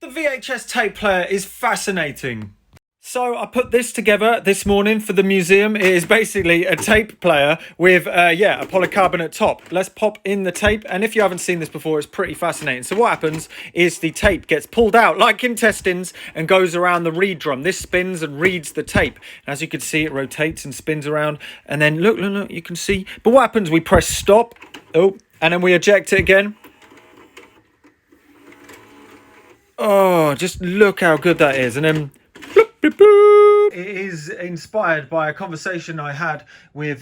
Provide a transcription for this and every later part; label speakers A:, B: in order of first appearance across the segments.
A: The VHS tape player is fascinating. So I put this together this morning for the museum. It is basically a tape player with, a polycarbonate top. Let's pop in the tape. And if you haven't seen this before, it's pretty fascinating. So what happens is the tape gets pulled out like intestines and goes around the reed drum. This spins and reads the tape. As you can see, it rotates and spins around. And then look, you can see. But what happens? We press stop. Oh, and then we eject it again. Oh, just look how good that is. And then it is inspired by a conversation I had with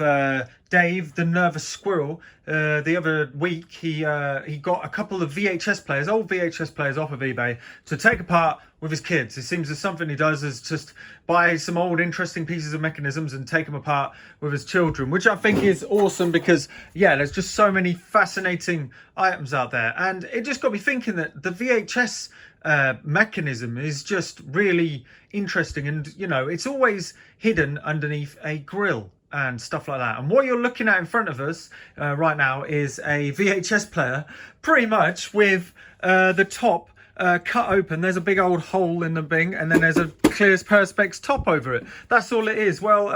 A: Dave, the nervous squirrel. The other week, he got a couple of VHS players, old VHS players off of eBay to take apart with his kids. It seems that something he does is just buy some old interesting pieces of mechanisms and take them apart with his children, which I think is awesome because, yeah, there's just so many fascinating items out there. And it just got me thinking that the VHS mechanism is just really interesting, and you know, it's always hidden underneath a grill and stuff like that. And what you're looking at in front of us right now is a VHS player, pretty much with the top cut open. There's a big old hole in the thing, and then there's a clear perspex top over it. That's all it is. Well,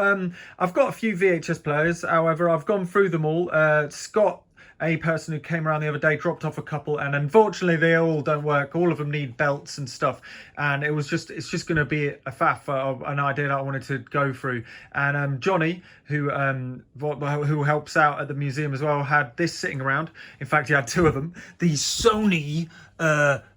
A: I've got a few VHS players, however I've gone through them all. Scott, a person who came around the other day, dropped off a couple, and unfortunately they all don't work. All of them need belts and stuff, and it's just going to be a faff, an idea that I wanted to go through. And Johnny, who helps out at the museum as well, had this sitting around. In fact, he had two of them. The Sony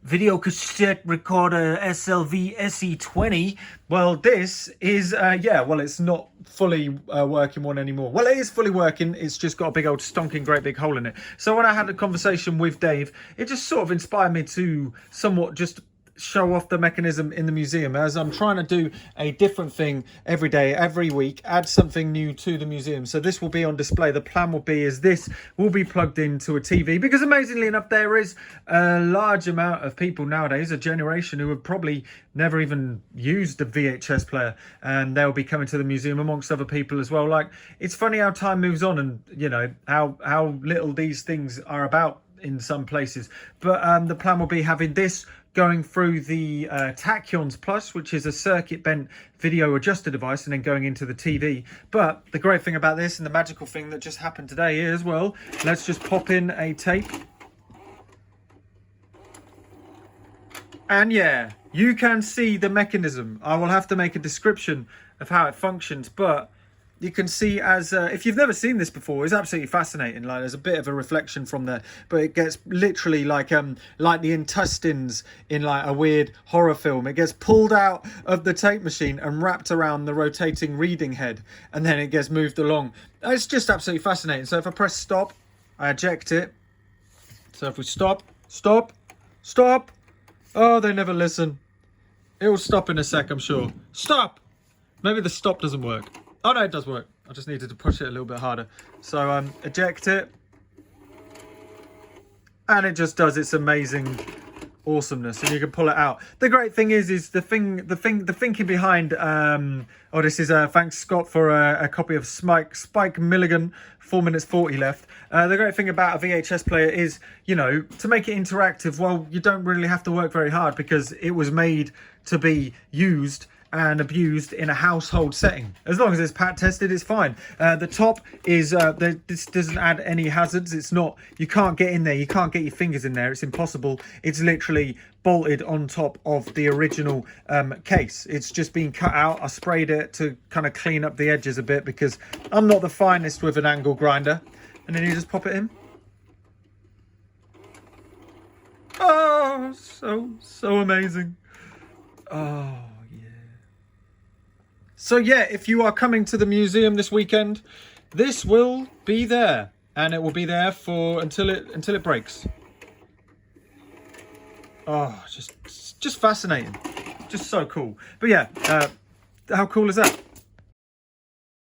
A: video cassette recorder SLV SE20. Well, this is it's not fully working one anymore. Well, it is fully working, it's just got a big old stonking great big hole in it. So when I had a conversation with Dave, it just sort of inspired me to somewhat just show off the mechanism in the museum, as I'm trying to do a different thing every day, every week, add something new to the museum. So this will be on display. The plan will be is this will be plugged into a TV, because amazingly enough, there is a large amount of people nowadays, a generation who have probably never even used a VHS player, and they'll be coming to the museum amongst other people as well. Like, it's funny how time moves on, and you know how little these things are about in some places. But the plan will be having this going through the Tachyons Plus, which is a circuit bent video adjuster device, and then going into the TV. But the great thing about this, and the magical thing that just happened today is, well, let's just pop in a tape. And yeah, you can see the mechanism. I will have to make a description of how it functions, but you can see, as if you've never seen this before, it's absolutely fascinating. Like, there's a bit of a reflection from there, but it gets literally like the intestines in like a weird horror film. It gets pulled out of the tape machine and wrapped around the rotating reading head, and then it gets moved along. It's just absolutely fascinating. So if I press stop, I eject it. So if we stop, oh, they never listen. It will stop in a sec, I'm sure. Stop. Maybe the stop doesn't work. Oh no, it does work. I just needed to push it a little bit harder. So eject it, and it just does its amazing awesomeness, and you can pull it out. The great thing is the thinking behind. This is thanks Scott for a copy of Spike Milligan. 4 minutes 40 left. The great thing about a VHS player is, you know, to make it interactive. Well, you don't really have to work very hard, because it was made to be used and abused in a household setting. As long as it's pat tested, it's fine. The top is this doesn't add any hazards. It's not, you can't get in there, you can't get your fingers in there, it's impossible. It's literally bolted on top of the original case. It's just been cut out. I sprayed it to kind of clean up the edges a bit, because I'm not the finest with an angle grinder. And then you just pop it in. Oh, so amazing. Oh. So yeah, if you are coming to the museum this weekend, this will be there, and it will be there for until it breaks. Oh, just fascinating, just so cool. But yeah, how cool is that?